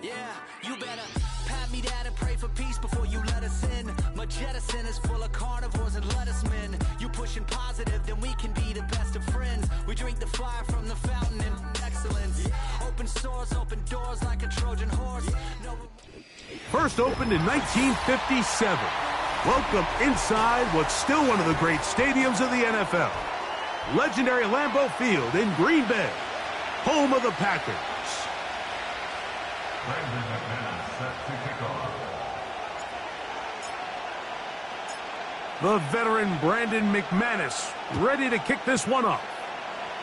Yeah, you better pat me down and pray for peace before you let us in. My jettison is full of carnivores and lettuce men. You pushing positive, then we can be the best of friends. We drink the fire from the fountain in excellence. Open sores, open doors like a Trojan horse. No... First opened in 1957. Welcome inside what's still one of the great stadiums of the NFL. Legendary Lambeau Field in Green Bay, home of the Packers. Brandon McManus set to kick off. The veteran Brandon McManus ready to kick this one off.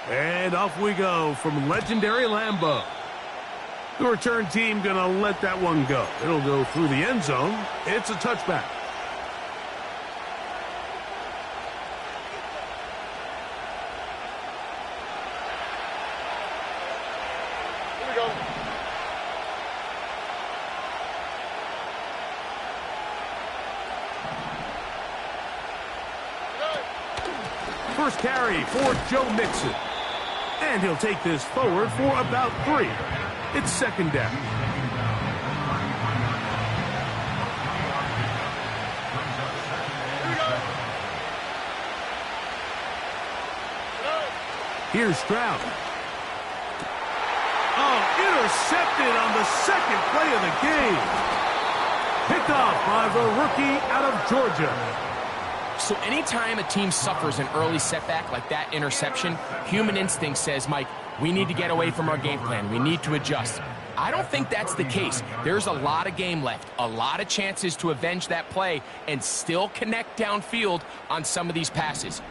And off we go from legendary Lambeau. The return team gonna let that one go. It'll go through the end zone. It's a touchback. Here we go. First carry for Joe Mixon. And he'll take this forward for about 3. It's second down. Here's Stroud. Oh, intercepted on the second play of the game. Picked off by the rookie out of Georgia. So anytime a team suffers an early setback like that interception, human instinct says, Mike, we need to get away from our game plan. We need to adjust. I don't think that's the case. There's a lot of game left, a lot of chances to avenge that play and still connect downfield on some of these passes.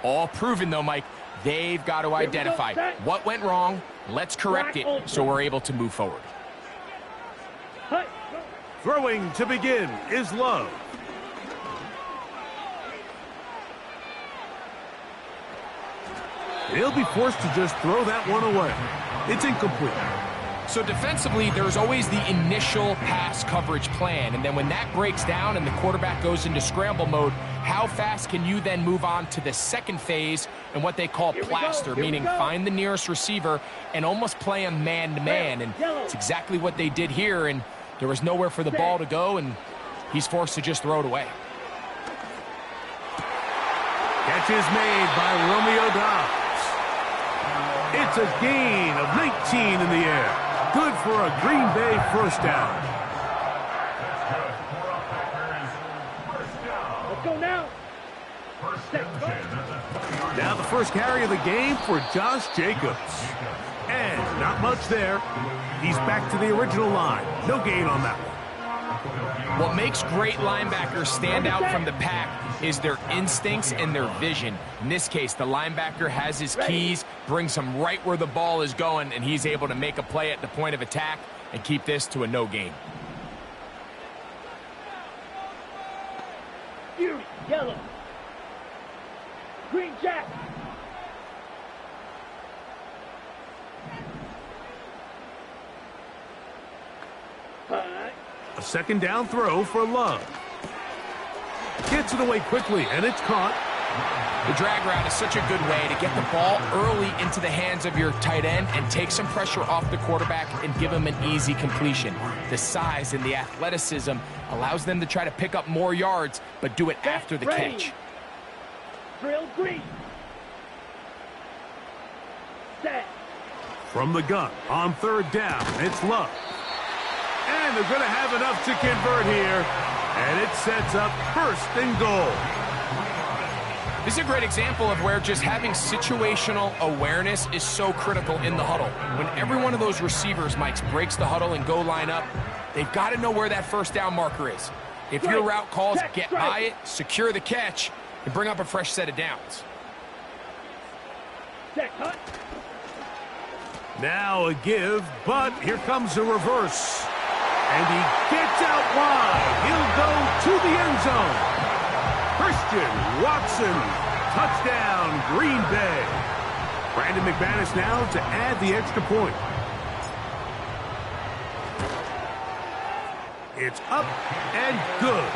All proven, though, Mike, they've got to identify what went wrong. Let's correct it so we're able to move forward. Throwing to begin is Love. He'll be forced to just throw that one away. It's incomplete. So defensively, there's always the initial pass coverage plan, and then when that breaks down and the quarterback goes into scramble mode, how fast can you then move on to the second phase and what they call plaster, meaning find the nearest receiver and almost play him man-to-man, and it's exactly what they did here, and there was nowhere for the ball to go, and he's forced to just throw it away. Catch is made by Romeo Dobbs. It's a gain of 19 in the air. Good for a Green Bay first down. Let's go now. Now the first carry of the game for Josh Jacobs. And not much there. He's back to the original line. No gain on that one. What makes great linebackers stand out from the pack is their instincts and their vision. In this case, the linebacker has his keys, brings him right where the ball is going, and he's able to make a play at the point of attack and keep this to a no gain. Fury, yellow. Green jack. A second down throw for Love. Gets it away quickly, and it's caught. The drag route is such a good way to get the ball early into the hands of your tight end and take some pressure off the quarterback and give him an easy completion. The size and the athleticism allows them to try to pick up more yards, but do it after the catch. Drill green. Set. From the gun on third down, it's Love. And they're going to have enough to convert here. And it sets up first and goal. This is a great example of where just having situational awareness is so critical in the huddle. When every one of those receivers, Mike, breaks the huddle and go line up, they've got to know where that first down marker is. If your route calls, get by it, secure the catch, and bring up a fresh set of downs. Now a give, but here comes a reverse. And he gets out wide. He'll go to the end zone. Christian Watson, touchdown, Green Bay. Brandon McManus now to add the extra point. It's up and good.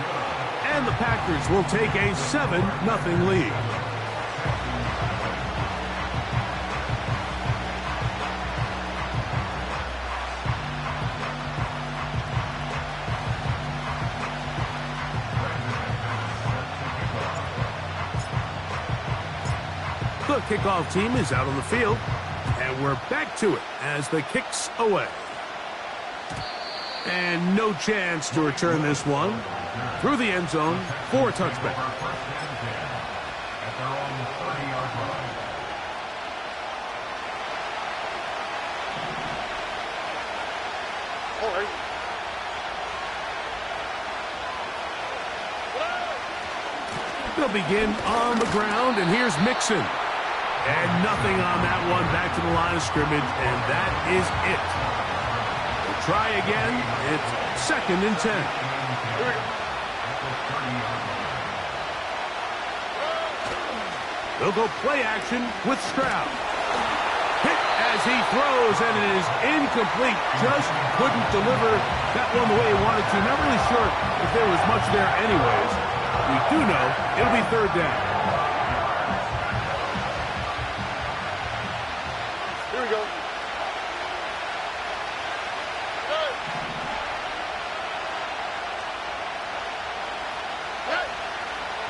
And the Packers will take a 7-0 lead. The kickoff team is out on the field, and we're back to it as the kick's away. And no chance to return this one through the end zone for a touchback. At their own 30-yard line. They'll begin on the ground, and here's Mixon. And nothing on that one, back to the line of scrimmage, and that is it. We'll try again. It's 2nd and 10. They'll go play action with Stroud. Hit as he throws, and it is incomplete. Just couldn't deliver that one the way he wanted to. Not really sure if there was much there anyways. We do know it'll be 3rd down. Here we go.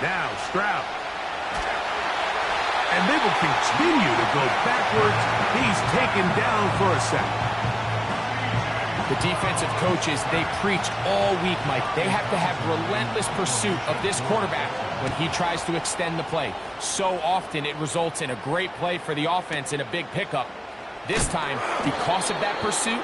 Now Stroud. And they will continue to go backwards. He's taken down for a sack. The defensive coaches, they preached all week, Mike. They have to have relentless pursuit of this quarterback when he tries to extend the play. So often it results in a great play for the offense and a big pickup. This time, because of that pursuit,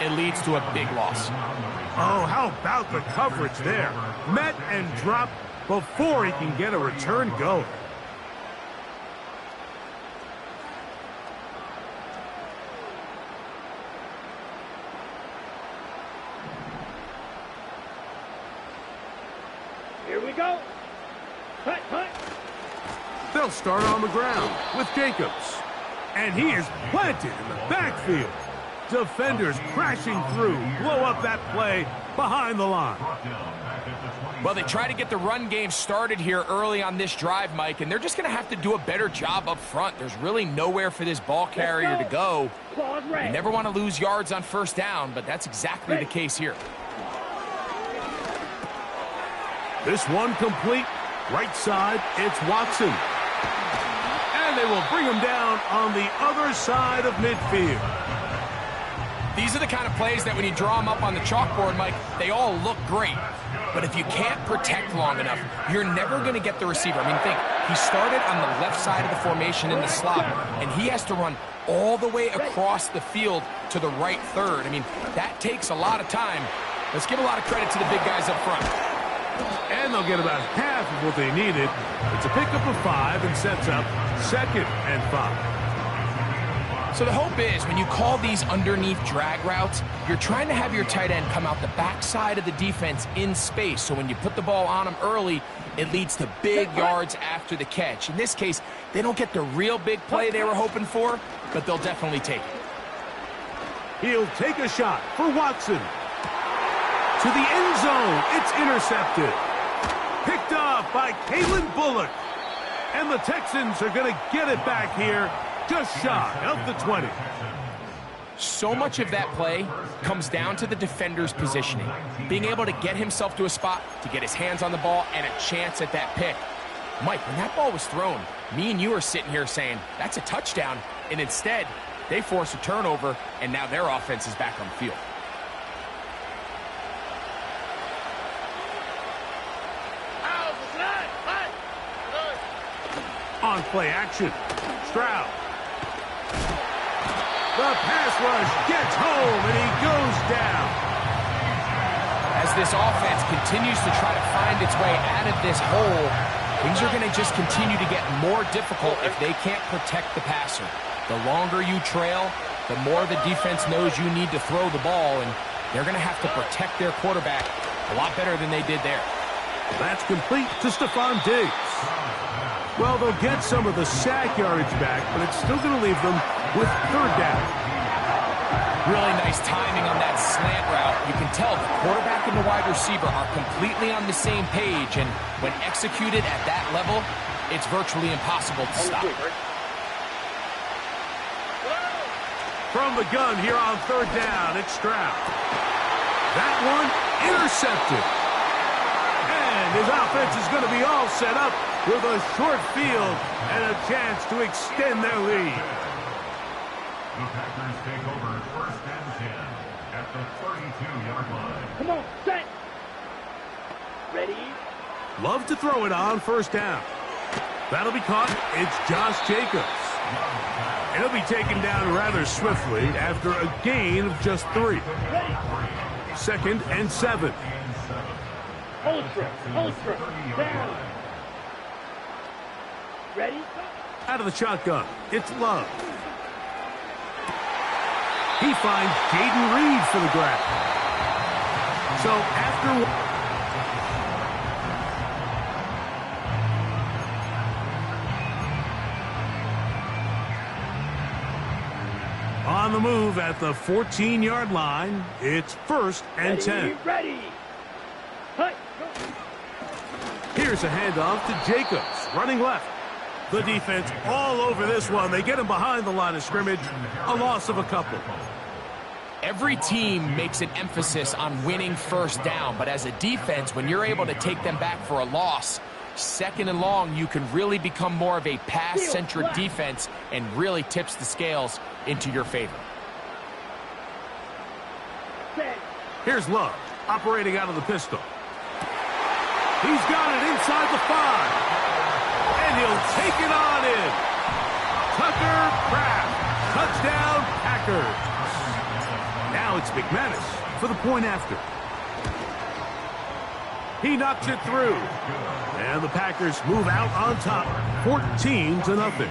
it leads to a big loss. Oh, how about the coverage there? Met and dropped before he can get a return going. Here we go. Cut, cut. They'll start on the ground with Jacobs. And he is planted in the backfield. Defenders crashing through, blow up that play behind the line. Well, they try to get the run game started here early on this drive, Mike, and they're just going to have to do a better job up front. There's really nowhere for this ball carrier to go. You never want to lose yards on 1st down, but that's exactly the case here. This one complete. Right side, it's Watson. And they will bring him down on the other side of midfield. These are the kind of plays that when you draw them up on the chalkboard, Mike, they all look great. But if you can't protect long enough, you're never going to get the receiver. I mean, think, he started on the left side of the formation in the slot, and he has to run all the way across the field to the right third. I mean, that takes a lot of time. Let's give a lot of credit to the big guys up front. And they'll get about half of what they needed. It's a pickup of 5 and sets up 2nd and 5. So the hope is when you call these underneath drag routes, you're trying to have your tight end come out the backside of the defense in space. So when you put the ball on him early, it leads to big yards after the catch. In this case, they don't get the real big play they were hoping for, but they'll definitely take it. He'll take a shot for Watson. To the end zone, it's intercepted. Picked up by Kalen Bullock. And the Texans are going to get it back here, just shy of the 20. So much of that play comes down to the defender's positioning. Being able to get himself to a spot, to get his hands on the ball, and a chance at that pick. Mike, when that ball was thrown, me and you are sitting here saying, that's a touchdown. And instead, they force a turnover, and now their offense is back on the field. On play action, Stroud. The pass rush gets home, and he goes down. As this offense continues to try to find its way out of this hole, things are going to just continue to get more difficult if they can't protect the passer. The longer you trail, the more the defense knows you need to throw the ball, and they're going to have to protect their quarterback a lot better than they did there. That's complete to Stephon Diggs. Well, they'll get some of the sack yardage back, but it's still going to leave them with 3rd down. Really nice timing on that slant route. You can tell the quarterback and the wide receiver are completely on the same page, and when executed at that level, it's virtually impossible to stop. From the gun here on 3rd down, it's Stroud. That one intercepted. And his offense is going to be all set up with a short field and a chance to extend their lead. The Packers take over first and 10 at the 32-yard line. Come on, set. Ready? Love to throw it on first down. That'll be caught. It's Josh Jacobs. And he'll be taken down rather swiftly after a gain of just 3. Second and 7. Hold true, down. Ready? Out of the shotgun, it's Love. He finds Jaden Reed for the grab. So after... On the move at the 14-yard line, it's first and 10. Ready. Hut. Here's a handoff to Jacobs, running left. The defense all over this one. They get him behind the line of scrimmage. A loss of a couple. Every team makes an emphasis on winning first down, but as a defense, when you're able to take them back for a loss, second and long, you can really become more of a pass-centric defense and really tips the scales into your favor. Here's Love, operating out of the pistol. He's got it inside the 5. And he'll take it on in. Tucker Kraft. Touchdown, Packers. Now it's McManus for the point after. He knocks it through. And the Packers move out on top, 14-0.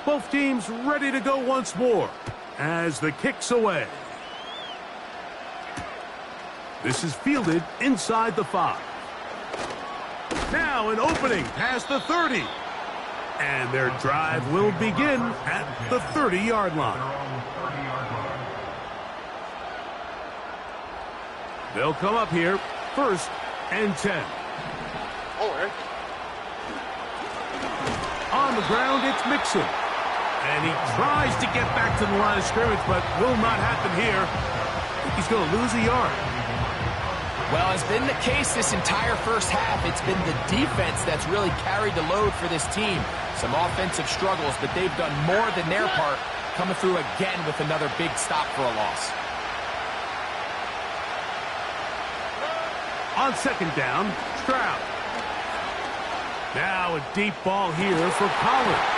Both teams ready to go once more as the kick's away. This is fielded inside the 5. Now an opening past the 30. And their drive will begin at the 30-yard line. They'll come up here first and 10. On the ground, it's Mixon. And he tries to get back to the line of scrimmage, but will not happen here. I think he's going to lose a yard. Well, as been the case this entire first half, it's been the defense that's really carried the load for this team. Some offensive struggles, but they've done more than their part, coming through again with another big stop for a loss. On second down, Stroud. Now a deep ball here for Collins.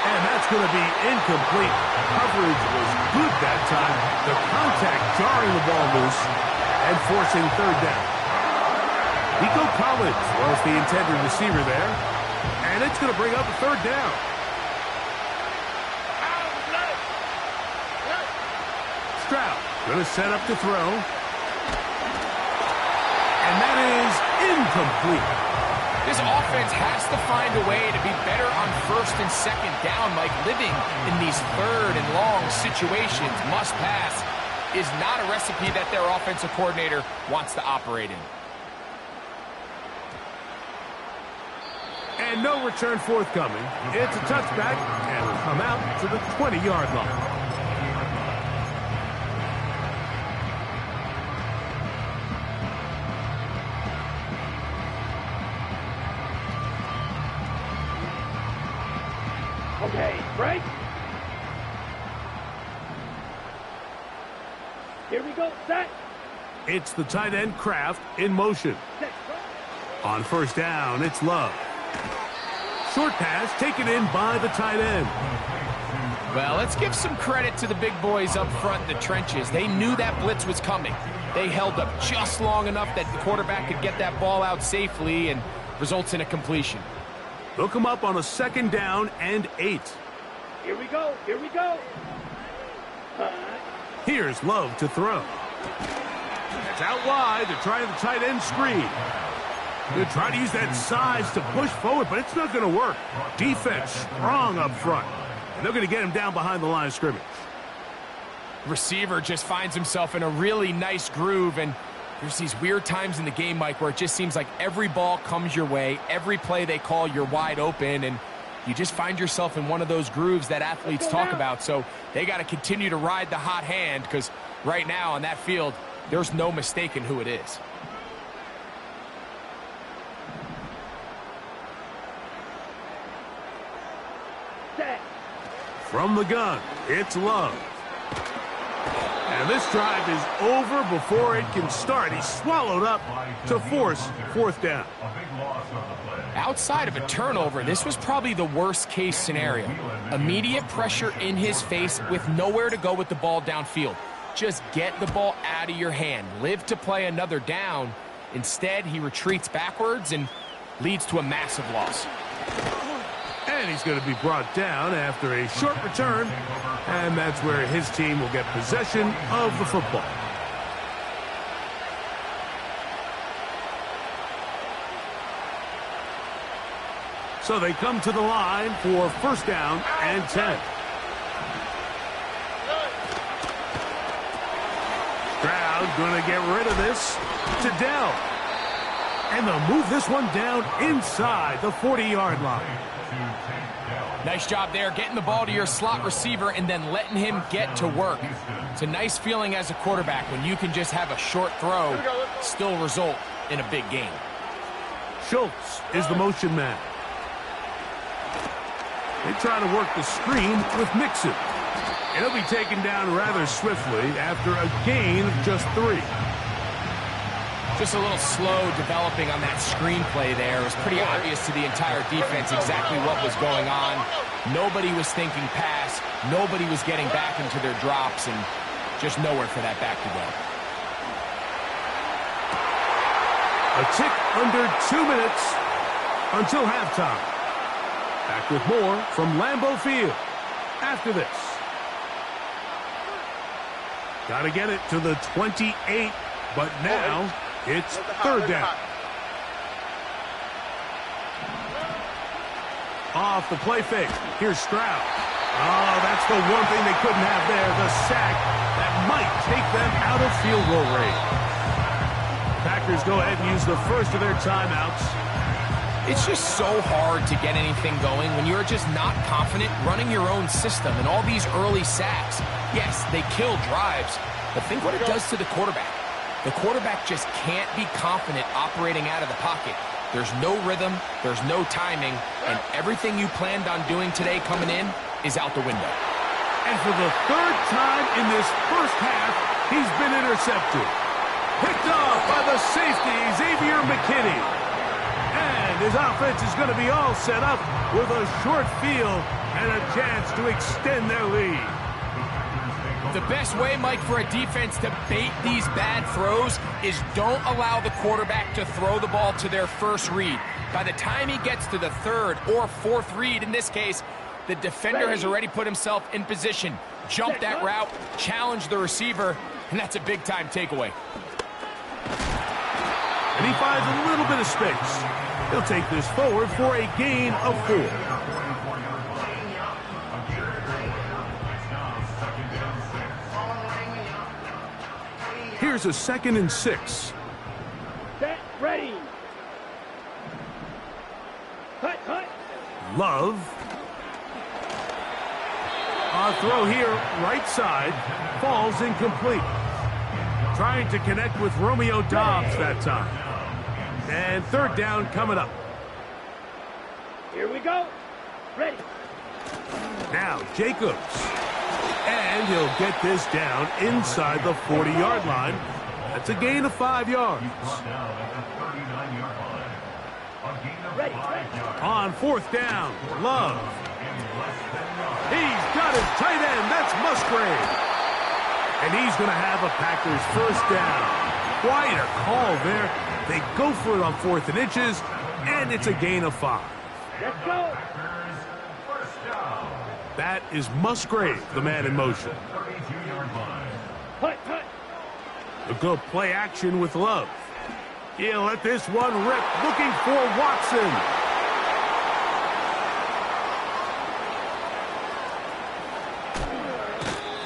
And that's going to be incomplete. Coverage was good that time. The contact jarring the ball loose and forcing third down. Nico Collins was the intended receiver there. And it's going to bring up a third down. Stroud going to set up to throw. And that is incomplete. This offense has to find a way to be better on first and second down, like living in these third and long situations. Must pass is not a recipe that their offensive coordinator wants to operate in. And no return forthcoming. It's a touchback, and will come out to the 20-yard line. Okay, break. Here we go, set. It's the tight end Kraft in motion. Set. On first down, it's Love. Short pass taken in by the tight end. Well, let's give some credit to the big boys up front in the trenches. They knew that blitz was coming. They held up just long enough that the quarterback could get that ball out safely and results in a completion. They'll come up on a second down and 8. Here we go, here we go. Here's Love to throw. It's out wide. They're trying the tight end screen. They're trying to use that size to push forward, but it's not going to work. Defense strong up front. And they're going to get him down behind the line of scrimmage. Receiver just finds himself in a really nice groove, and there's these weird times in the game, Mike, where it just seems like every ball comes your way, every play they call, you're wide open, and you just find yourself in one of those grooves that athletes talk about. So they got to continue to ride the hot hand, because right now on that field, there's no mistaking who it is. From the gun, it's Love. And this drive is over before it can start. He's swallowed up to force fourth down. Outside of a turnover, this was probably the worst case scenario. Immediate pressure in his face with nowhere to go with the ball downfield. Just get the ball out of your hand. Live to play another down. Instead, he retreats backwards and leads to a massive loss. And he's going to be brought down after a short return, and that's where his team will get possession of the football. So they come to the line for first down and 10. Stroud going to get rid of this to Dell. And they'll move this one down inside the 40-yard line. Nice job there, getting the ball to your slot receiver and then letting him get to work. It's a nice feeling as a quarterback when you can just have a short throw, still result in a big game. Schultz is the motion man. They try to work the screen with Mixon. And he'll be taken down rather swiftly after a gain of just 3. Just a little slow developing on that screenplay there. It was pretty obvious to the entire defense exactly what was going on. Nobody was thinking pass. Nobody was getting back into their drops, and just nowhere for that back to go. A tick under 2 minutes until halftime. Back with more from Lambeau Field after this. Got to get it to the 28, but now it's third down. Off the play fake. Here's Stroud. Oh, that's the one thing they couldn't have there, the sack that might take them out of field goal range. Packers go ahead and use the first of their timeouts. It's just so hard to get anything going when you're just not confident running your own system, and all these early sacks. Yes, they kill drives, but think what it does to the quarterback. The quarterback just can't be confident operating out of the pocket. There's no rhythm, there's no timing, and everything you planned on doing today coming in is out the window. And for the third time in this first half, he's been intercepted. Picked off by the safety, Xavier McKinney. And his offense is going to be all set up with a short field and a chance to extend their lead. The best way, Mike, for a defense to bait these bad throws is don't allow the quarterback to throw the ball to their first read. By the time he gets to the third or fourth read, in this case, the defender has already put himself in position. Jump that route, challenge the receiver, and that's a big-time takeaway. And he finds a little bit of space. He'll take this forward for a gain of 4. Here's a 2nd and 6. Set, ready. Cut. Love. A throw here, right side, falls incomplete. Trying to connect with Romeo Doubs that time. And third down coming up. Here we go. Ready. Now Jacobs. And he'll get this down inside the 40-yard line. That's a gain of 5 yards. Ready. On fourth down, Love. He's got his tight end. That's Musgrave. And he's going to have a Packers first down. Quite a call there. They go for it on 4th and inches, and it's a gain of 5. Let's go. That is Musgrave, the man in motion. Cut. A good play action with Love. He'll let this one rip, looking for Watson.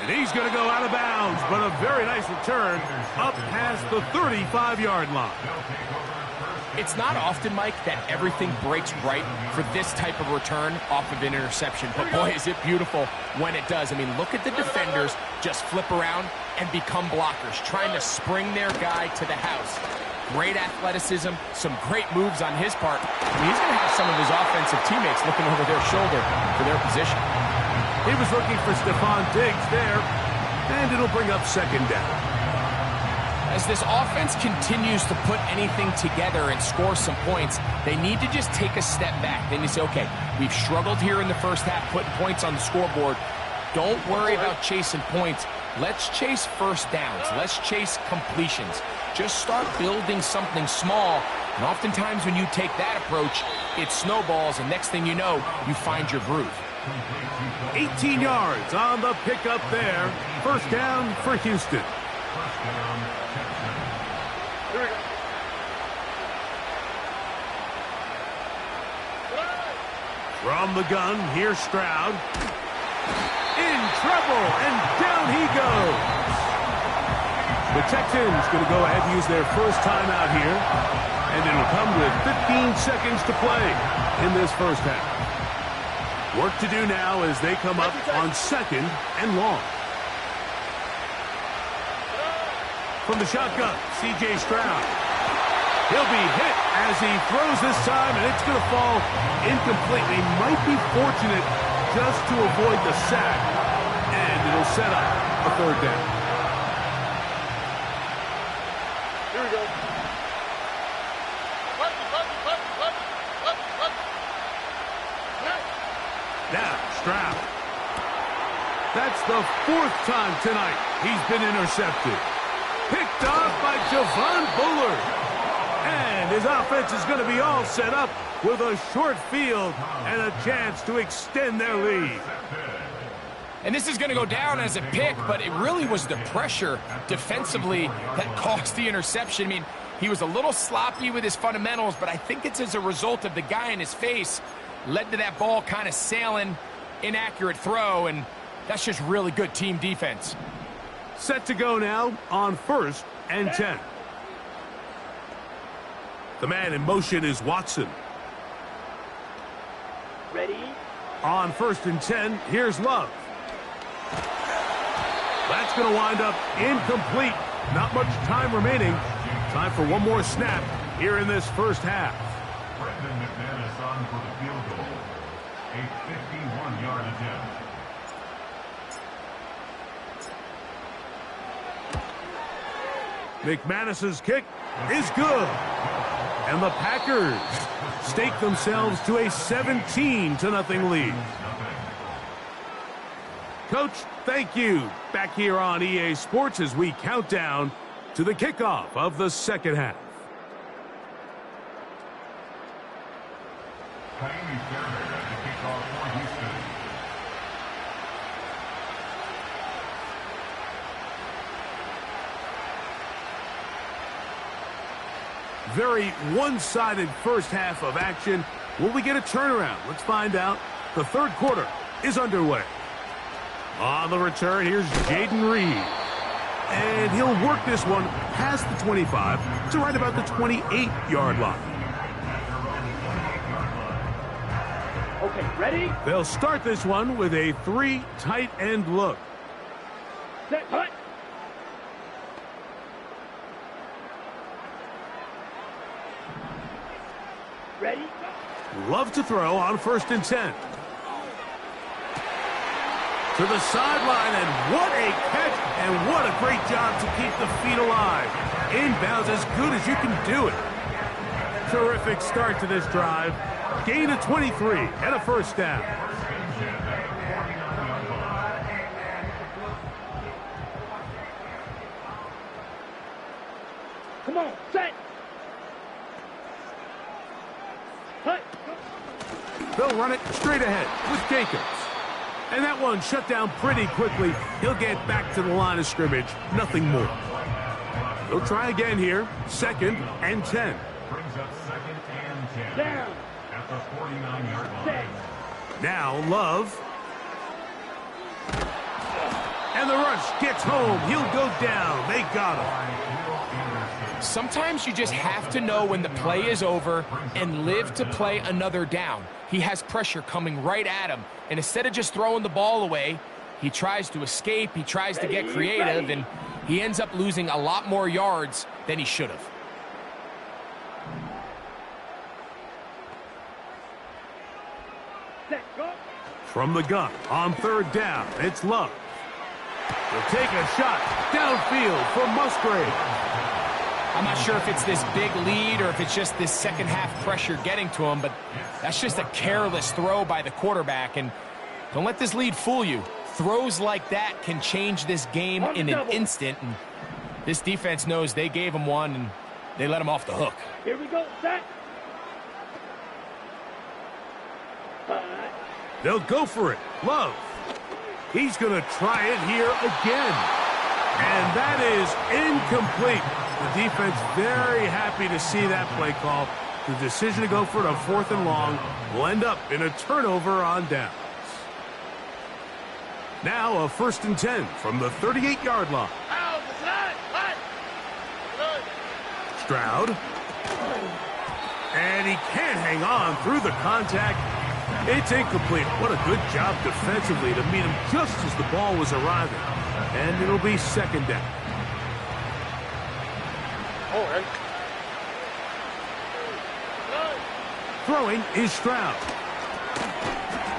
And he's going to go out of bounds, but a very nice return up past the 35-yard line. It's not often, Mike, that everything breaks right for this type of return off of an interception. But boy, is it beautiful when it does. I mean, look at the defenders just flip around and become blockers, trying to spring their guy to the house. Great athleticism, some great moves on his part. I mean, he's going to have some of his offensive teammates looking over their shoulder for their position. He was looking for Stephon Diggs there, and it'll bring up second down. As this offense continues to put anything together and score some points, they need to just take a step back. Then you say, okay, we've struggled here in the first half, putting points on the scoreboard. Don't worry about chasing points. Let's chase first downs. Let's chase completions. Just start building something small. And oftentimes when you take that approach, it snowballs, and next thing you know, you find your groove. 18 yards on the pickup there. First down for Houston. From the gun, here's Stroud. In trouble, and down he goes. The Texans going to go ahead and use their first timeout here, and it'll come with 15 seconds to play in this first half. Work to do now as they come up on second and long. From the shotgun, C.J. Stroud. He'll be hit as he throws this time, and it's going to fall incomplete. They might be fortunate just to avoid the sack, and it'll set up a third down. Here we go. Now, Stroud. That's the fourth time tonight he's been intercepted. Picked off by Javon Bullard. And his offense is going to be all set up with a short field and a chance to extend their lead. And this is going to go down as a pick, but it really was the pressure defensively that caused the interception. I mean, he was a little sloppy with his fundamentals, but I think it's as a result of the guy in his face led to that ball kind of sailing, inaccurate throw, and that's just really good team defense. Set to go now on 1st and 10. The man in motion is Watson. Ready? On 1st and 10, here's Love. That's going to wind up incomplete. Not much time remaining. Time for one more snap here in this first half. Brendan McManus on for the field goal. A 51-yard attempt. McManus's kick is good. And the Packers stake themselves to a 17-0 lead. Coach, thank you. Back here on EA Sports as we count down to the kickoff of the second half. Kaimi Fairbairn at the kickoff for Houston. Very one-sided first half of action. Will we get a turnaround? Let's find out. The third quarter is underway. On the return, here's Jaden Reed. And he'll work this one past the 25 to right about the 28-yard line. Okay, ready? They'll start this one with a 3 tight end look. Set, hut. Ready? Love to throw on 1st and 10. To the sideline, and what a catch, and what a great job to keep the feet alive. Inbounds as good as you can do it. Terrific start to this drive. Gain of 23 and a first down. Come on, set. Hut. They'll run it straight ahead with Jacobs. And that one shut down pretty quickly. He'll get back to the line of scrimmage. Nothing more. They'll try again here. 2nd and 10. Brings up 2nd and 10. Down. At the 49-yard line. Set. Now Love. And the rush gets home. He'll go down. They got him. Sometimes you just have to know when the play is over and live to play another down. He has pressure coming right at him, and instead of just throwing the ball away, he tries to escape, he tries to get creative, and he ends up losing a lot more yards than he should have. Set. Go. From the gun on 3rd down, it's Love. He'll take a shot downfield for Musgrave. I'm not sure if it's this big lead or if it's just this second half pressure getting to him, but that's just a careless throw by the quarterback, and don't let this lead fool you. Throws like that can change this game in an instant, and this defense knows they gave him one, and they let him off the hook. Here we go. Set. They'll go for it. Love. He's going to try it here again. And that is incomplete. The defense very happy to see that play call. The decision to go for it on 4th and long will end up in a turnover on downs. Now a 1st and 10 from the 38-yard line. Stroud. And he can't hang on through the contact. It's incomplete. What a good job defensively to meet him just as the ball was arriving. And it'll be 2nd down. Throwing is Stroud.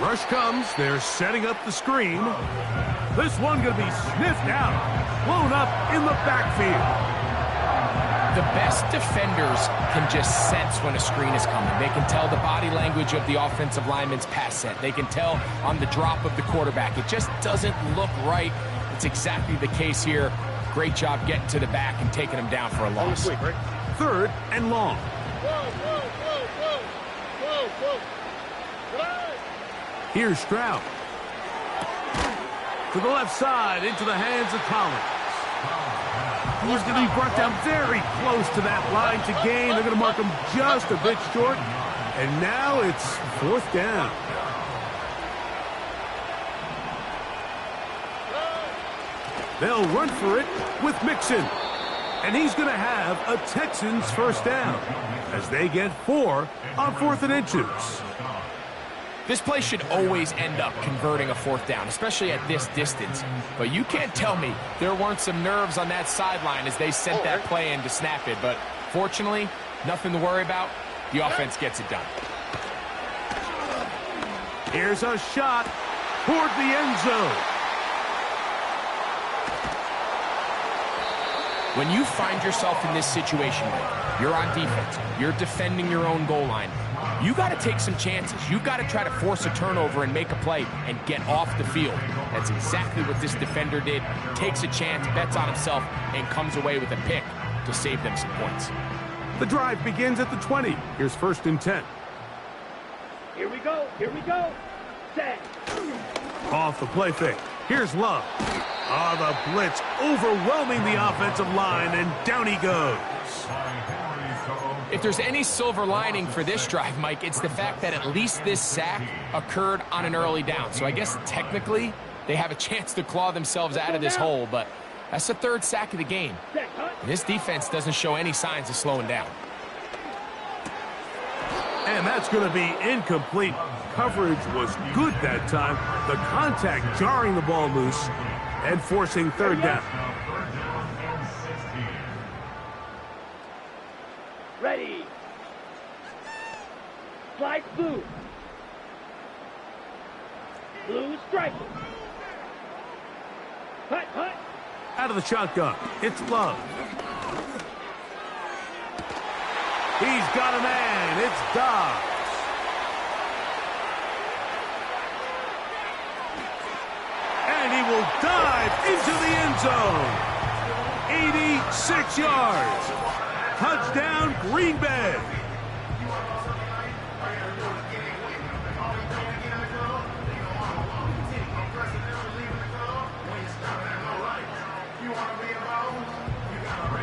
Rush comes. They're setting up the screen. This one going to be sniffed out. Blown up in the backfield. The best defenders can just sense when a screen is coming. They can tell the body language of the offensive lineman's pass set. They can tell on the drop of the quarterback. It just doesn't look right. It's exactly the case here. Great job getting to the back and taking him down for a loss. 3rd and long. Here's Stroud. To the left side, into the hands of Collins. He's going to be brought down very close to that line to gain. They're going to mark him just a bit short. And now it's 4th down. They'll run for it with Mixon. And he's going to have a Texans 1st down as they get 4 on 4th and inches. This play should always end up converting a 4th down, especially at this distance. But you can't tell me there weren't some nerves on that sideline as they sent that play in to snap it. But fortunately, nothing to worry about. The offense gets it done. Here's a shot toward the end zone. When you find yourself in this situation, you're on defense, you're defending your own goal line, you got to take some chances. You've got to try to force a turnover and make a play and get off the field. That's exactly what this defender did. Takes a chance, bets on himself, and comes away with a pick to save them some points. The drive begins at the 20. Here's 1st and 10. Here we go. Here we go. Set. Off the play fake. Here's Love. The blitz overwhelming the offensive line, and down he goes. If there's any silver lining for this drive, Mike, it's the fact that at least this sack occurred on an early down. So I guess technically they have a chance to claw themselves out of this hole, but that's the 3rd sack of the game. This defense doesn't show any signs of slowing down. And that's going to be incomplete. Coverage was good that time. The contact jarring the ball loose and forcing 3rd down. Ready. Slide blue. Blue striker. Hut, hut. Out of the shotgun, it's Love. He's got a man. It's Dobbs. And he will dive into the end zone. 86 yards. Touchdown, Green Bay.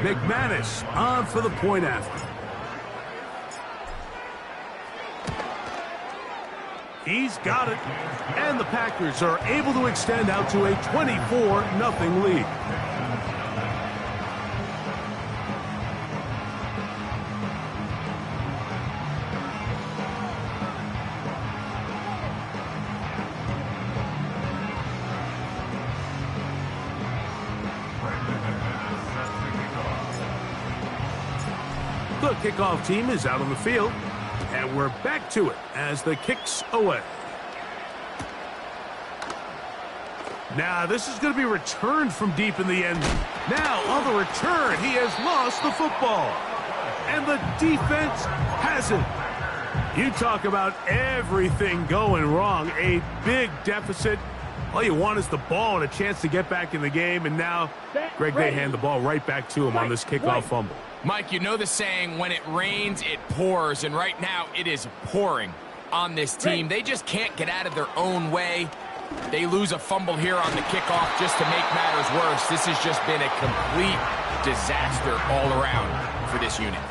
McManus on for the point after. He's got it. And the Packers are able to extend out to a 24-0 lead. The kickoff team is out on the field, and we're back to it as the kick's away. Now, this is going to be returned from deep in the end. Now, on the return, he has lost the football, and the defense has it. You talk about everything going wrong, a big deficit. All you want is the ball and a chance to get back in the game, and now, Greg, they hand the ball right back to him on this kickoff fumble. Mike, you know the saying, when it rains, it pours, and right now it is pouring on this team. They just can't get out of their own way. They lose a fumble here on the kickoff just to make matters worse. This has just been a complete disaster all around for this unit.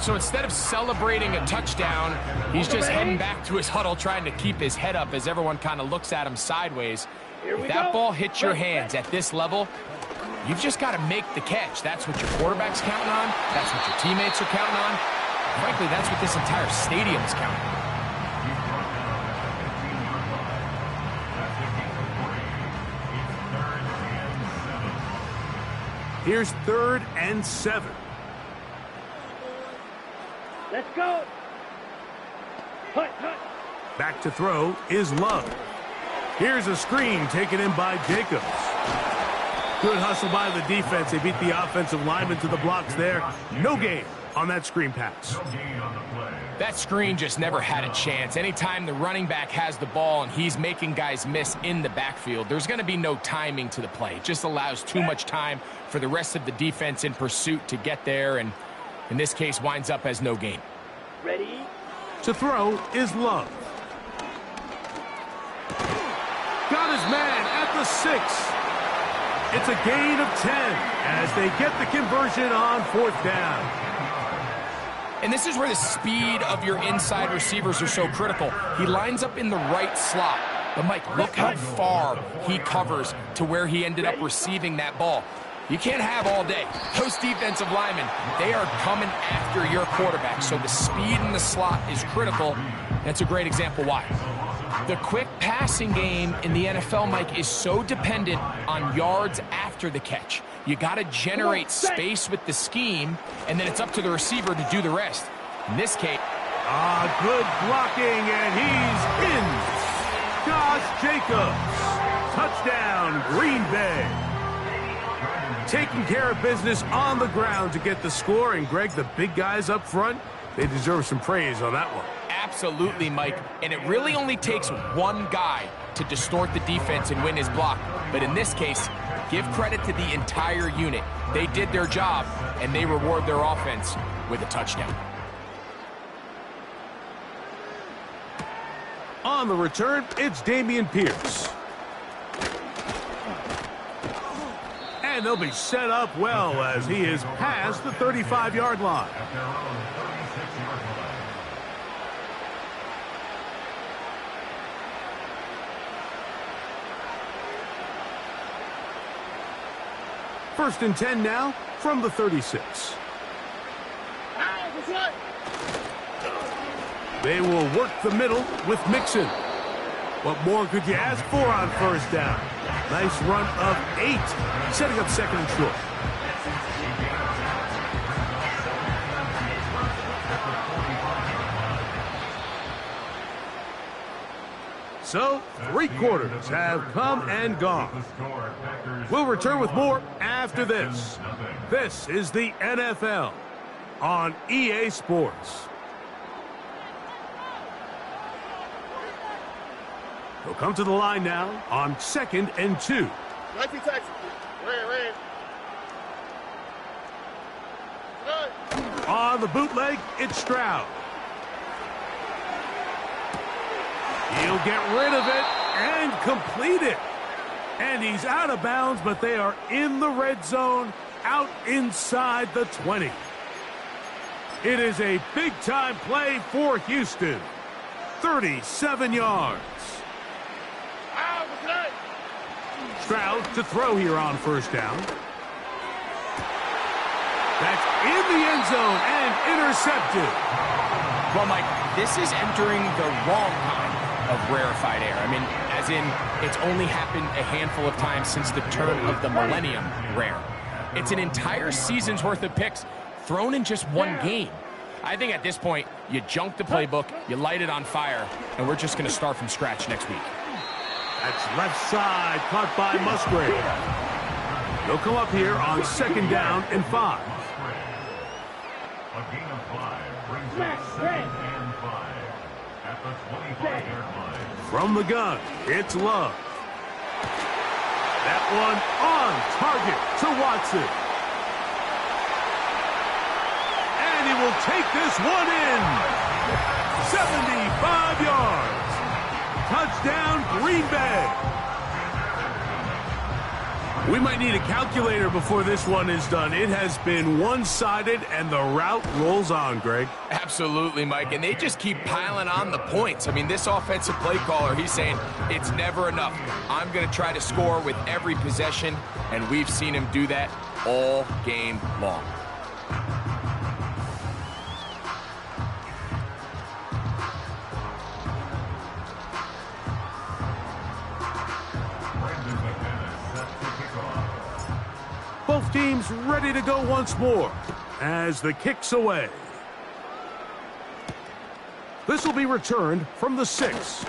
So instead of celebrating a touchdown, he's just heading back to his huddle trying to keep his head up as everyone kind of looks at him sideways. If that ball hits your hands at this level, you've just got to make the catch. That's what your quarterback's counting on. That's what your teammates are counting on. Frankly, that's what this entire stadium's counting on. Here's 3rd and 7. Let's go. Hut. Back to throw is Love. Here's a screen taken in by Jacobs. Good hustle by the defense. They beat the offensive lineman to the blocks there. No gain on that screen pass. That screen just never had a chance. Anytime the running back has the ball and he's making guys miss in the backfield, there's going to be no timing to the play. It just allows too much time for the rest of the defense in pursuit to get there, and in this case winds up as no gain. Ready? To throw is Love. Got his man at the 6. It's a gain of 10 as they get the conversion on 4th down. And this is where the speed of your inside receivers are so critical. He lines up in the right slot. But, Mike, look how far he covers to where he ended up receiving that ball. You can't have all day. Those defensive linemen, they are coming after your quarterback. So the speed in the slot is critical. That's a great example why. The quick passing game in the NFL, Mike, is so dependent on yards after the catch. You got to generate space with the scheme, and then it's up to the receiver to do the rest. In this case, good blocking, and he's in. Josh Jacobs. Touchdown, Green Bay. Taking care of business on the ground to get the score, and Greg, the big guys up front, they deserve some praise on that one. Absolutely, Mike. And it really only takes one guy to distort the defense and win his block. But in this case, give credit to the entire unit. They did their job, and they reward their offense with a touchdown. On the return, it's Dameon Pierce. And they'll be set up well as he is past the 35-yard line. First and 10 now from the 36. They will work the middle with Mixon. What more could you ask for on first down? Nice run of 8, setting up 2nd and short. So, 3 quarters have come and gone. We'll return with more after this. This is the NFL on EA Sports. He'll come to the line now on 2nd and 2. On the bootleg, it's Stroud. He'll get rid of it and complete it. And he's out of bounds, but they are in the red zone out inside the 20. It is a big-time play for Houston. 37 yards. Stroud to throw here on first down. That's in the end zone and intercepted. Well, Mike, this is entering the wrong kind of rarefied air. I mean, as in, it's only happened a handful of times since the turn of the millennium rare. It's an entire season's worth of picks thrown in just one game. I think at this point, you junk the playbook, you light it on fire, and we're just going to start from scratch next week. That's left side, caught by Musgrave. They'll come up here on second down and 5. A gain of 5 brings up 2nd and 5 at the 25-yard line. From the gun, it's Love. That one on target to Watson. And he will take this one in. 75 yards. Touchdown, Green Bay. We might need a calculator before this one is done. It has been one-sided, and the route rolls on, Greg. Absolutely, Mike, and they just keep piling on the points. I mean, this offensive play caller, he's saying it's never enough. I'm going to try to score with every possession, and we've seen him do that all game long. Both teams ready to go once more as the kick's away. This will be returned from the 6.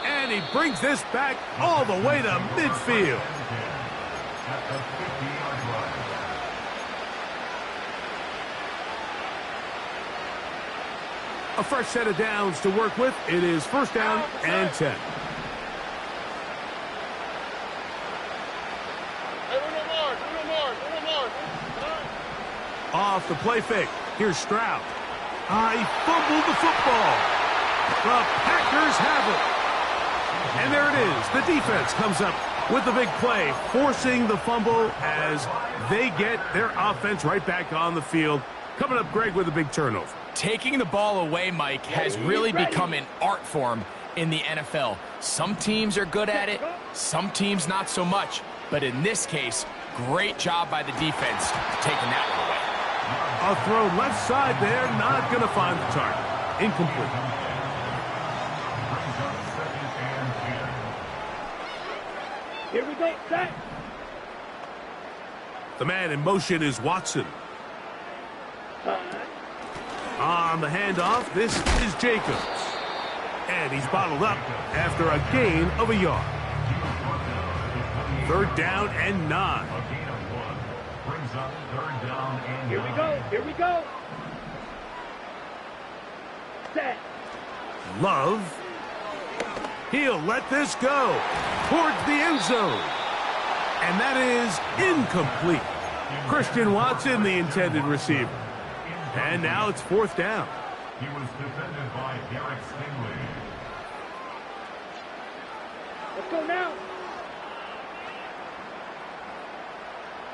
And he brings this back all the way to midfield. A fresh set of downs to work with. It is first down and 10. Off the play fake. Here's Stroud. He fumbled the football. The Packers have it. And there it is. The defense comes up with the big play, forcing the fumble as they get their offense right back on the field. Coming up, Greg, with a big turnover. Taking the ball away, Mike, has really become an art form in the NFL. Some teams are good at it, some teams not so much. But in this case, great job by the defense taking that one away. A throw left side there, not going to find the target. Incomplete. Here we go, set. The man in motion is Watson. On the handoff, this is Jacobs. And he's bottled up after a gain of a yard. Third down and 9. Here we go, here we go. Set. Love. He'll let this go towards the end zone. And that is incomplete. Christian Watson, the intended receiver. And now it's fourth down. He was defended by Derek Stingley. Let's go now.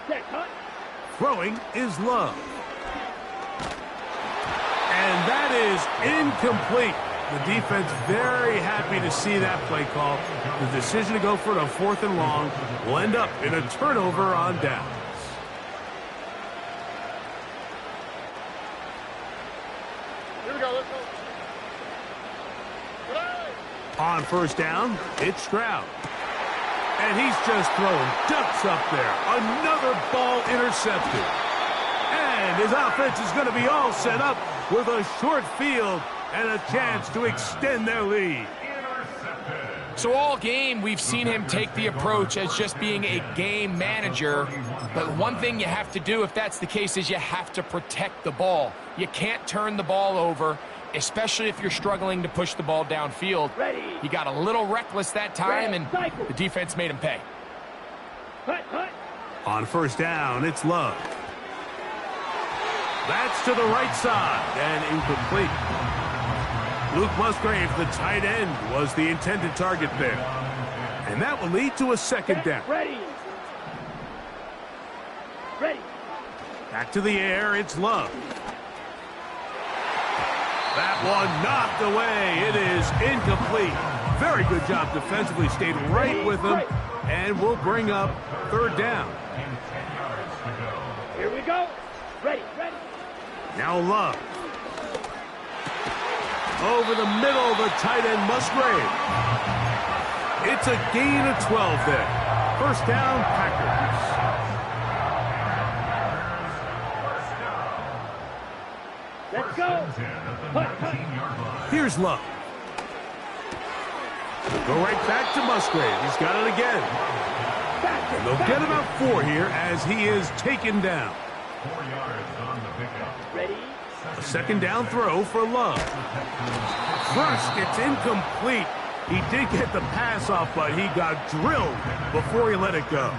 Set, cut. Throwing is Love. And that is incomplete. The defense very happy to see that play call. The decision to go for it on 4th and long will end up in a turnover on downs. Here we go, let's go. On first down, it's Stroud. And he's just throwing ducks up there. Another ball intercepted. And his offense is going to be all set up with a short field and a chance to extend their lead. So all game, we've seen him take the approach as just being a game manager. But one thing you have to do if that's the case is you have to protect the ball. You can't turn the ball over, especially if you're struggling to push the ball downfield. He got a little reckless that time, and the defense made him pay. On first down, it's Love. That's to the right side and incomplete. Luke Musgrave, the tight end, was the intended target there. And that will lead to a second down. Ready. Ready. Back to the air, it's Love. That one knocked away. It is incomplete. Very good job defensively. Stayed right with him. And we'll bring up third down. Here we go. Ready. Ready. Now Love. Over the middle, the tight end Musgrave. It's a gain of 12 there. First down, Packers. Let's go. Here's Love. Go right back to Musgrave. He's got it again. And they'll get about 4 here as he is taken down. 4 yards on the pickup. Ready. A second down throw for Love. Crushed. It's incomplete. He did get the pass off, but he got drilled before he let it go.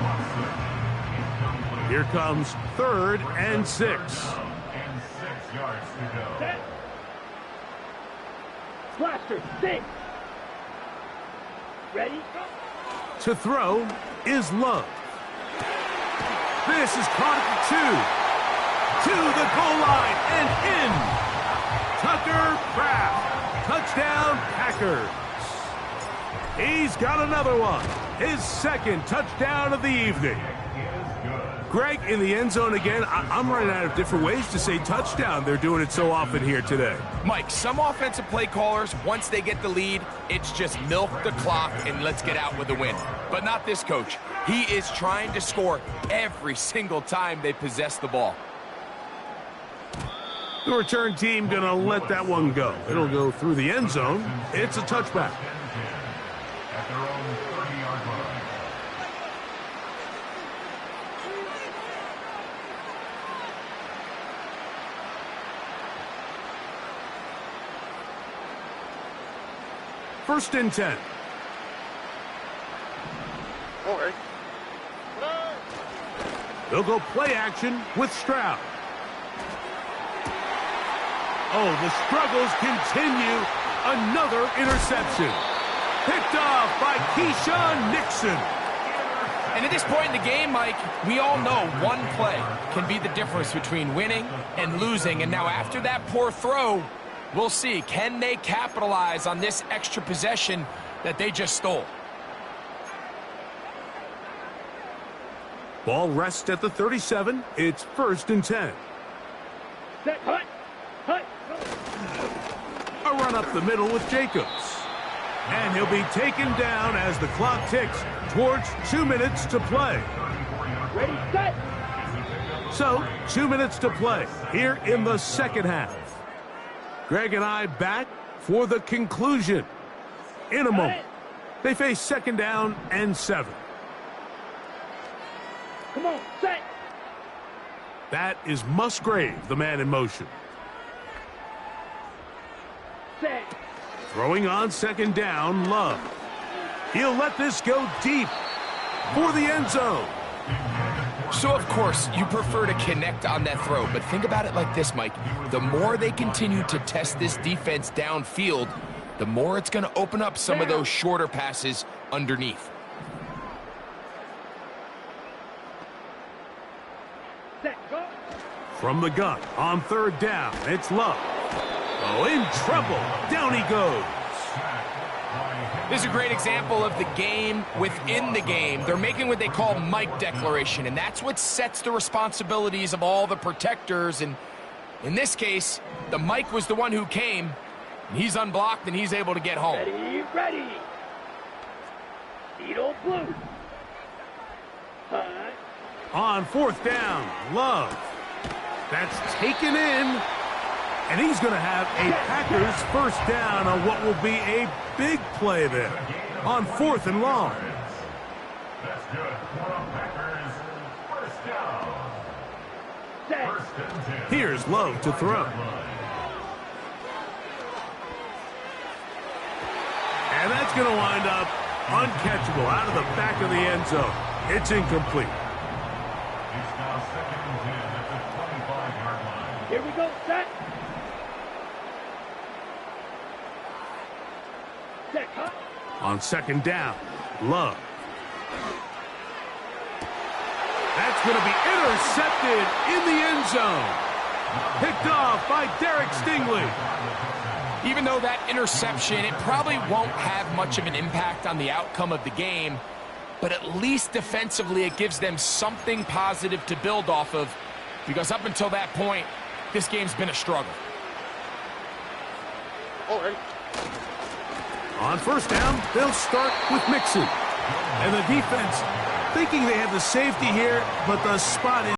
Here comes 3rd and 6. And 6 yards to go. Set. Blaster. 6. Ready. To throw is Love. This is caught at the 2. To the goal line and in. Tucker Kraft. Touchdown, Packers. He's got another one. His second touchdown of the evening. Greg, in the end zone again. I'm running out of different ways to say touchdown. They're doing it so often here today. Mike, some offensive play callers, once they get the lead, it's just milk the clock and let's get out with the win. But not this coach. He is trying to score every single time they possess the ball. The return team going to let that one go. It'll go through the end zone. It's a touchback. At their own 30-yard line. First and 10. Okay. They'll go play action with Stroud. Oh, the struggles continue. Another interception. Picked off by Keyshawn Nixon. And at this point in the game, Mike, we all know one play can be the difference between winning and losing. And now after that poor throw, we'll see. Can they capitalize on this extra possession that they just stole? Ball rests at the 37. It's 1st and 10. Set. Hut. Hut. A run up the middle with Jacobs. And he'll be taken down as the clock ticks towards 2 minutes to play. Ready. Set. So, 2 minutes to play here in the second half. Greg and I back for the conclusion. In a moment, they face second down and 7. Come on. Set. That is Musgrave, the man in motion. Set. Throwing on second down, Love. He'll let this go deep for the end zone. So, of course, you prefer to connect on that throw, but think about it like this, Mike. The more they continue to test this defense downfield, the more it's going to open up some of those shorter passes underneath. Set. Go. From the gun on third down, it's Love. Oh, in trouble. Down he goes. This is a great example of the game within the game. They're making what they call Mike declaration, and that's what sets the responsibilities of all the protectors. And in this case, the Mike was the one who came. He's unblocked, and he's able to get home. Ready. Ready. Needle blue. Hut. On fourth down, Love. That's taken in. And he's going to have a Packers first down on what will be a big play there on 4th and long. That's good for the Packers. First down. Set. 1st and 10. Here's Love to throw. And that's going to wind up uncatchable out of the back of the end zone. It's incomplete. It's now 2nd and 10 at the 25-yard line. Here we go. Set. Set. Hut. On second down, Love. That's going to be intercepted in the end zone. Picked off by Derek Stingley. Even though that interception, it probably won't have much of an impact on the outcome of the game, but at least defensively it gives them something positive to build off of, because up until that point, this game's been a struggle. On first down, they'll start with Mixon. And the defense thinking they have the safety here, but the spot is